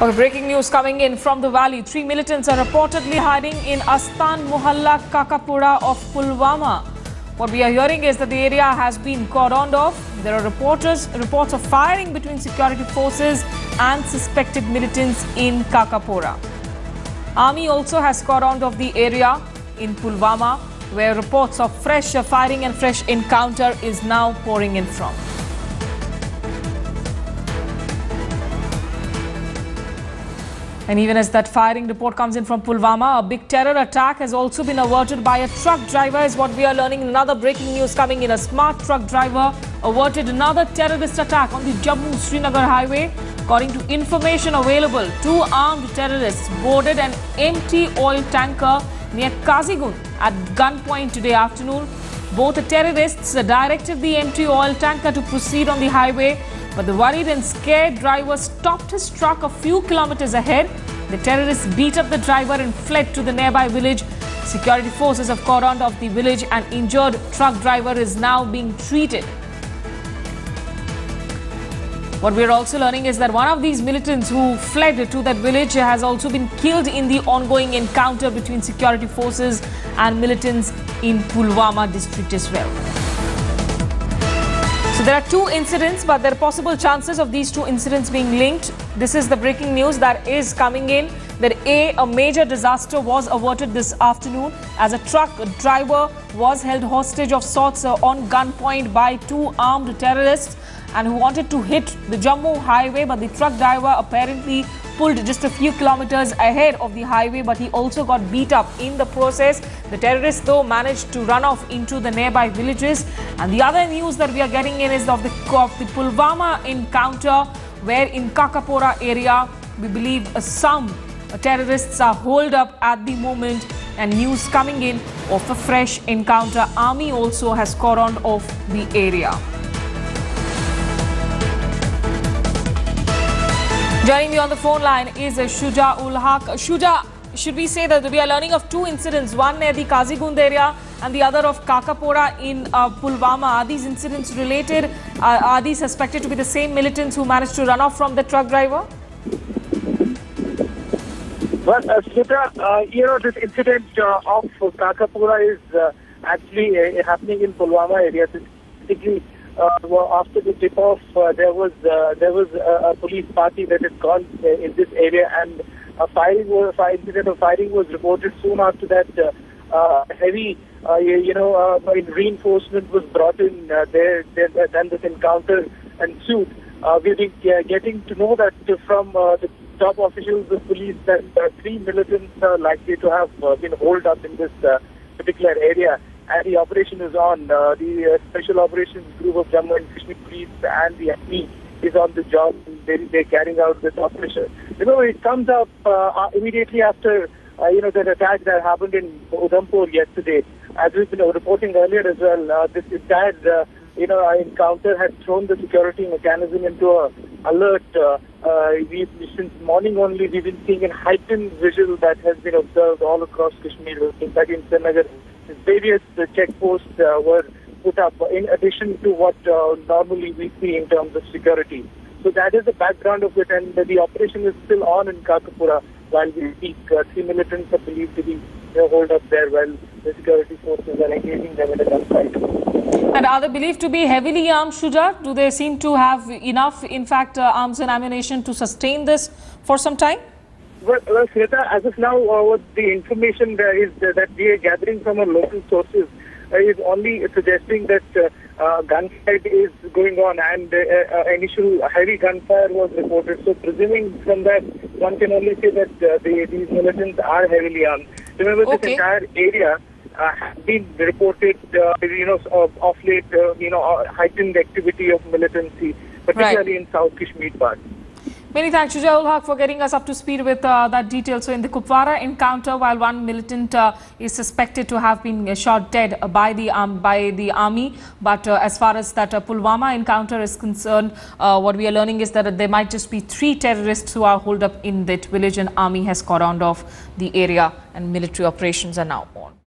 Okay, breaking news coming in from the valley. 3 militants are reportedly hiding in Astan Muhalla Kakapora of Pulwama. What we are hearing is that the area has been cordoned off. There are reports of firing between security forces and suspected militants in Kakapora. Army also has cordoned off the area in Pulwama, where reports of fresh firing and fresh encounter is now pouring in from. And even as that firing report comes in from Pulwama, a big terror attack has also been averted by a truck driver, is what we are learning. Another breaking news coming in. A smart truck driver averted another terrorist attack on the Jammu-Srinagar highway. According to information available, 2 armed terrorists boarded an empty oil tanker near Kazigund at gunpoint today afternoon. Both the terrorists directed the empty oil tanker to proceed on the highway, but the worried and scared driver stopped his truck a few kilometers ahead. The terrorists beat up the driver and fled to the nearby village. Security forces have cordoned off the village and injured truck driver is now being treated. What we are also learning is that one of these militants who fled to that village has also been killed in the ongoing encounter between security forces and militants in Pulwama district as well. So there are 2 incidents, but there are possible chances of these 2 incidents being linked. This is the breaking news that is coming in, that a major disaster was averted this afternoon as a truck driver was held hostage of sorts on gunpoint by 2 armed terrorists and who wanted to hit the Jammu highway, but the truck driver apparently pulled just a few kilometers ahead of the highway, but he also got beat up in the process. The terrorists though managed to run off into the nearby villages. And the other news that we are getting in is of the Pulwama encounter, where in Kakapora area we believe some terrorists are holed up at the moment, and news coming in of a fresh encounter. Army also has cordoned off the area. Joining me on the phone line is Shuja ul Haq. Shuja, should we say that we are learning of 2 incidents, one near the Kazigund area and the other of Kakapora in Pulwama? Are these incidents related? Are these suspected to be the same militants who managed to run off from the truck driver? Well, Shuja, this incident of Kakapora is actually happening in Pulwama area. Specifically, after the tip-off, there was a police party that had gone in this area, and incident of firing was reported. Soon after that, heavy, reinforcement was brought in. Then this encounter ensued. We've been getting to know that from the top officials of police that 3 militants are likely to have been holed up in this particular area. And the operation is on. The Special Operations Group of Jammu and Kashmir Police and the Army is on the job. They're carrying out this operation. It comes up immediately after the attack that happened in Udhampur yesterday. As we've been reporting earlier as well, this entire encounter has thrown the security mechanism into a alert. Since morning only, we've been seeing a heightened visual that has been observed all across Kashmir. In fact, in Srinagar, various checkposts were put up in addition to what normally we see in terms of security. So that is the background of it, and the operation is still on in Kakapura while we speak. 3 militants are believed to be holed up there while the security forces are engaging them in a gunfight. And are they believed to be heavily armed, Shuja? Do they seem to have enough, in fact, arms and ammunition to sustain this for some time? Well, Sweta, as of now, what the information that we are gathering from our local sources is only suggesting that gunfight is going on, and initial heavy gunfire was reported. So, presuming from that, one can only say that these militants are heavily armed. Remember, this entire area has been reported, of late, heightened activity of militancy, particularly in South Kashmir part. Many thanks, Shuja ul Haq, for getting us up to speed with that detail. So in the Kupwara encounter, while one militant is suspected to have been shot dead by the army, but as far as that Pulwama encounter is concerned, what we are learning is that there might just be 3 terrorists who are holed up in that village, and army has cordoned off the area and military operations are now on.